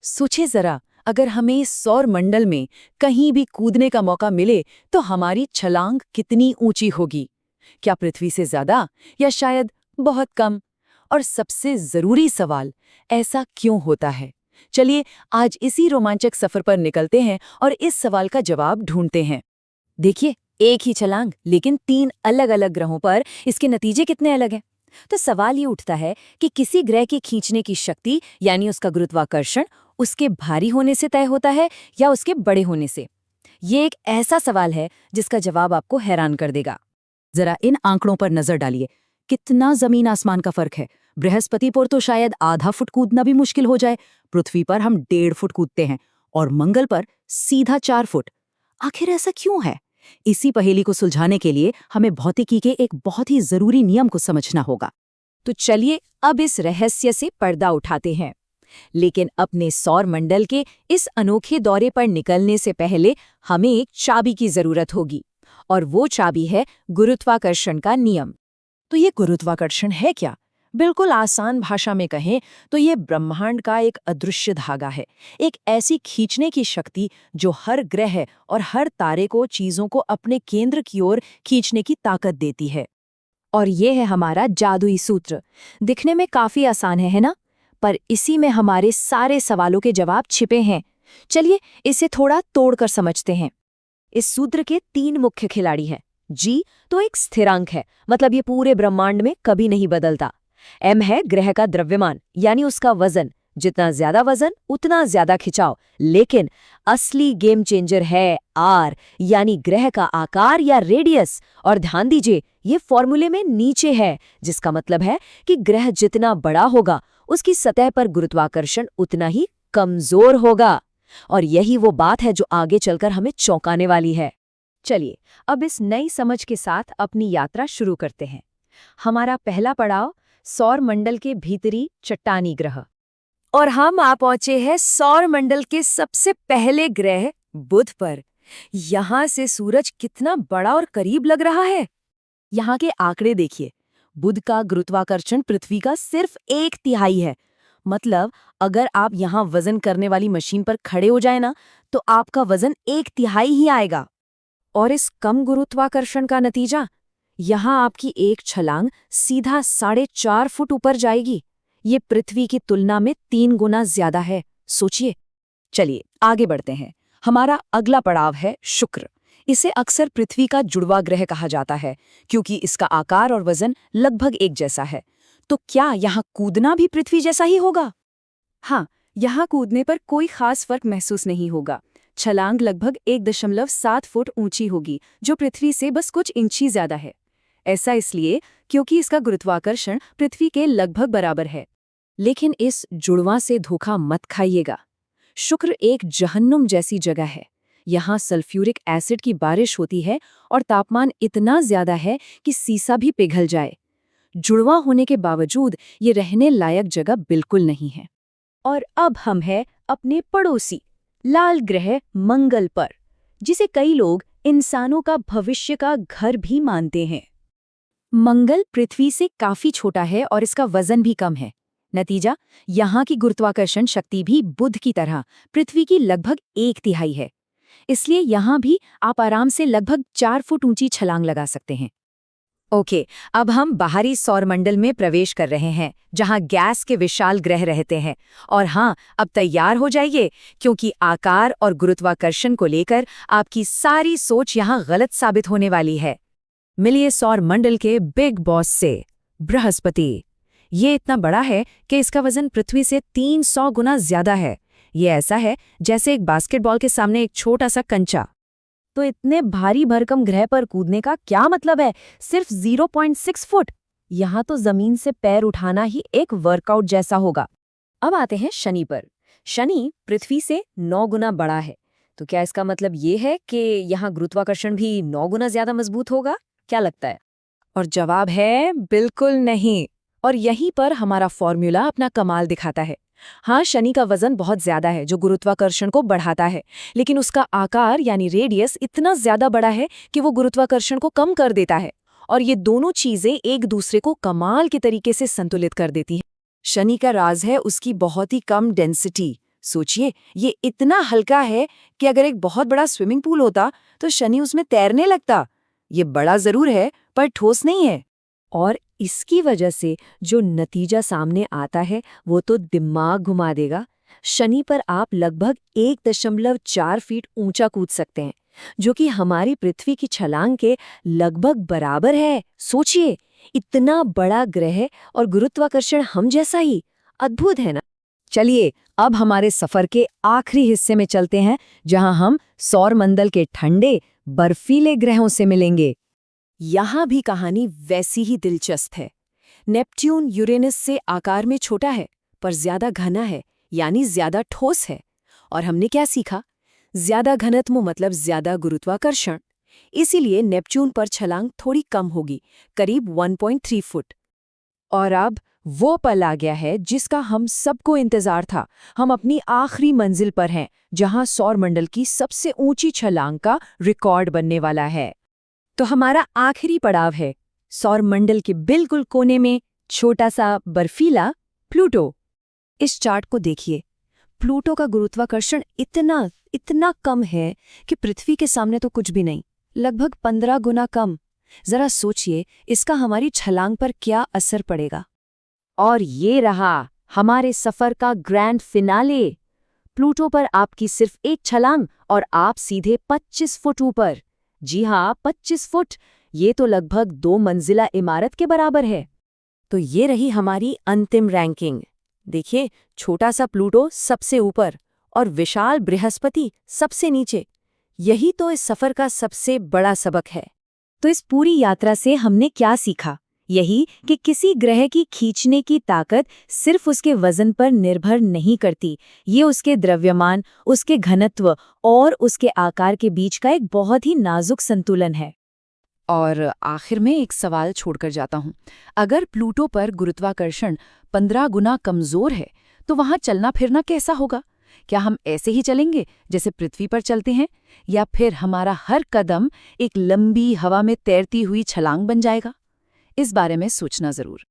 सोचिए जरा, अगर हमें इस सौर मंडल में कहीं भी कूदने का मौका मिले तो हमारी छलांग कितनी ऊंची होगी? क्या पृथ्वी से ज्यादा या शायद बहुत कम? और सबसे जरूरी सवाल, ऐसा क्यों होता है? चलिए आज इसी रोमांचक सफर पर निकलते हैं और इस सवाल का जवाब ढूंढते हैं। देखिए, एक ही छलांग लेकिन 3 अलग-अलग ग्रहों पर इसके नतीजे कितने अलग हैं। तो सवाल ये उठता है कि किसी ग्रह के खींचने की शक्ति यानी उसका गुरुत्वाकर्षण उसके भारी होने से तय होता है या उसके बड़े होने से। ये एक ऐसा सवाल है जिसका जवाब आपको हैरान कर देगा। जरा इन आंकड़ों पर नजर डालिए, कितना जमीन आसमान का फर्क है। बृहस्पति पर तो शायद आधा फुट कूदना भी मुश्किल हो जाए, पृथ्वी पर हम 1.5 फुट कूदते हैं और मंगल पर सीधा 4 फुट। आखिर ऐसा क्यों है? इसी पहेली को सुलझाने के लिए हमें भौतिकी के एक बहुत ही जरूरी नियम को समझना होगा। तो चलिए अब इस रहस्य से पर्दा उठाते हैं। लेकिन अपने सौर मंडल के इस अनोखे दौरे पर निकलने से पहले हमें एक चाबी की जरूरत होगी, और वो चाबी है गुरुत्वाकर्षण का नियम। तो ये गुरुत्वाकर्षण है क्या? बिल्कुल आसान भाषा में कहें तो ये ब्रह्मांड का एक अदृश्य धागा है, एक ऐसी खींचने की शक्ति जो हर ग्रह और हर तारे को चीजों को अपने केंद्र की ओर खींचने की ताकत देती है। और ये है हमारा जादुई सूत्र। दिखने में काफी आसान है ना? पर इसी में हमारे सारे सवालों के जवाब छिपे हैं। चलिए इसे थोड़ा तोड़कर समझते हैं। इस सूत्र के 3 मुख्य खिलाड़ी हैं। जी तो एक स्थिरांक है, मतलब ये पूरे ब्रह्मांड में कभी नहीं बदलता। एम है ग्रह का द्रव्यमान यानी उसका वजन, जितना ज्यादा वजन उतना ज्यादा खिंचाव। लेकिन असली गेम चेंजर है आर, यानी ग्रह का आकार या रेडियस। और ध्यान दीजिए, ये फॉर्मूले में नीचे है, जिसका मतलब है कि ग्रह जितना बड़ा होगा उसकी सतह पर गुरुत्वाकर्षण उतना ही कमजोर होगा। और यही वो बात है जो आगे चलकर हमें चौंकाने वाली है। चलिए अब इस नई समझ के साथ अपनी यात्रा शुरू करते हैं। हमारा पहला पड़ाव सौर मंडल के भीतरी चट्टानी ग्रह। और हम आ पहुंचे हैं सौर मंडल के सबसे पहले ग्रह बुध पर। यहां से सूरज कितना बड़ा और करीब लग रहा है। यहाँ के आंकड़े देखिए, बुध का गुरुत्वाकर्षण पृथ्वी का सिर्फ 1/3 है। मतलब अगर आप यहाँ वजन करने वाली मशीन पर खड़े हो जाए ना, तो आपका वजन 1/3 ही आएगा। और इस कम गुरुत्वाकर्षण का नतीजा, यहाँ आपकी एक छलांग सीधा 4.5 फुट ऊपर जाएगी। ये पृथ्वी की तुलना में 3 गुना ज्यादा है, सोचिए। चलिए आगे बढ़ते हैं। हमारा अगला पड़ाव है शुक्र। इसे अक्सर पृथ्वी का जुड़वा ग्रह कहा जाता है, क्योंकि इसका आकार और वजन लगभग एक जैसा है। तो क्या यहाँ कूदना भी पृथ्वी जैसा ही होगा? हाँ, यहाँ कूदने पर कोई खास फर्क महसूस नहीं होगा। छलांग लगभग 1.7 फुट ऊंची होगी, जो पृथ्वी से बस कुछ इंच ही ज्यादा है। ऐसा इसलिए क्योंकि इसका गुरुत्वाकर्षण पृथ्वी के लगभग बराबर है। लेकिन इस जुड़वां से धोखा मत खाइएगा। शुक्र एक जहन्नुम जैसी जगह है। यहाँ सल्फ्यूरिक एसिड की बारिश होती है और तापमान इतना ज्यादा है कि सीसा भी पिघल जाए। जुड़वा होने के बावजूद ये रहने लायक जगह बिल्कुल नहीं है। और अब हम हैं अपने पड़ोसी लाल ग्रह मंगल पर, जिसे कई लोग इंसानों का भविष्य का घर भी मानते हैं। मंगल पृथ्वी से काफी छोटा है और इसका वजन भी कम है। नतीजा, यहाँ की गुरुत्वाकर्षण शक्ति भी बुध की तरह पृथ्वी की लगभग 1/3 है। इसलिए यहाँ भी आप आराम से लगभग 4 फुट ऊंची छलांग लगा सकते हैं। ओके, अब हम बाहरी सौरमंडल में प्रवेश कर रहे हैं, जहां गैस के विशाल ग्रह रहते हैं। और हाँ, अब तैयार हो जाइए, क्योंकि आकार और गुरुत्वाकर्षण को लेकर आपकी सारी सोच यहाँ गलत साबित होने वाली है। मिलिए सौरमंडल के बिग बॉस से, बृहस्पति। ये इतना बड़ा है कि इसका वजन पृथ्वी से 300 गुना ज्यादा है। ये ऐसा है जैसे एक बास्केटबॉल के सामने एक छोटा सा कंचा। तो इतने भारी भरकम ग्रह पर कूदने का क्या मतलब है? सिर्फ 0.6 फुट। यहाँ तो जमीन से पैर उठाना ही एक वर्कआउट जैसा होगा। अब आते हैं शनि पर। शनि पृथ्वी से 9 गुना बड़ा है। तो क्या इसका मतलब ये है कि यहाँ गुरुत्वाकर्षण भी 9 गुना ज्यादा मजबूत होगा? क्या लगता है? और जवाब है बिल्कुल नहीं। और यहीं पर हमारा फॉर्मूला अपना कमाल दिखाता है। हाँ, शनि का वजन बहुत ज्यादा है, जो गुरुत्वाकर्षण को बढ़ाता है, लेकिन उसका आकार यानी रेडियस इतना ज्यादा बड़ा है कि वो गुरुत्वाकर्षण को कम कर देता है। और ये दोनों चीजें एक दूसरे को कमाल के तरीके से संतुलित कर देती हैं। शनि का राज है उसकी बहुत ही कम डेंसिटी, सोचिए, ये इतना हल्का है कि अगर एक बहुत बड़ा स्विमिंग पूल होता तो शनि उसमें तैरने लगता। ये बड़ा जरूर है पर ठोस नहीं है। और इसकी वजह से जो नतीजा सामने आता है वो तो दिमाग घुमा देगा। शनि पर आप लगभग 1.4 फीट ऊंचा कूद सकते हैं, जो कि हमारी पृथ्वी की छलांग के लगभग बराबर है। सोचिए, इतना बड़ा ग्रह और गुरुत्वाकर्षण हम जैसा ही। अद्भुत है ना। चलिए अब हमारे सफर के आखिरी हिस्से में चलते हैं, जहां हम सौरमंडल के ठंडे बर्फीले ग्रहों से मिलेंगे। यहाँ भी कहानी वैसी ही दिलचस्प है। नेपट्यून यूरेनस से आकार में छोटा है पर ज्यादा घना है, यानी ज्यादा ठोस है। और हमने क्या सीखा? ज्यादा घनत्व मतलब ज्यादा गुरुत्वाकर्षण। इसीलिए नेपच्यून पर छलांग थोड़ी कम होगी, करीब 1.3 फुट। और अब वो पल आ गया है जिसका हम सबको इंतजार था। हम अपनी आखिरी मंजिल पर हैं, जहां सौरमंडल की सबसे ऊंची छलांग का रिकॉर्ड बनने वाला है। तो हमारा आखिरी पड़ाव है सौरमंडल के बिल्कुल कोने में छोटा सा बर्फीला प्लूटो। इस चार्ट को देखिए। प्लूटो का गुरुत्वाकर्षण इतना कम है कि पृथ्वी के सामने तो कुछ भी नहीं, लगभग 15 गुना कम। जरा सोचिए इसका हमारी छलांग पर क्या असर पड़ेगा। और ये रहा हमारे सफर का ग्रैंड फिनाले। प्लूटो पर आपकी सिर्फ एक छलांग और आप सीधे 25 फुट ऊपर। जी हाँ, 25 फुट। ये तो लगभग 2 मंजिला इमारत के बराबर है। तो ये रही हमारी अंतिम रैंकिंग। देखिए, छोटा सा प्लूटो सबसे ऊपर और विशाल बृहस्पति सबसे नीचे। यही तो इस सफर का सबसे बड़ा सबक है। तो इस पूरी यात्रा से हमने क्या सीखा? यही कि किसी ग्रह की खींचने की ताकत सिर्फ उसके वजन पर निर्भर नहीं करती। ये उसके द्रव्यमान, उसके घनत्व और उसके आकार के बीच का एक बहुत ही नाजुक संतुलन है। और आखिर में एक सवाल छोड़कर जाता हूँ। अगर प्लूटो पर गुरुत्वाकर्षण 15 गुना कमजोर है, तो वहाँ चलना फिरना कैसा होगा? क्या हम ऐसे ही चलेंगे जैसे पृथ्वी पर चलते हैं, या फिर हमारा हर कदम एक लंबी हवा में तैरती हुई छलांग बन जाएगा? इस बारे में सोचना जरूर।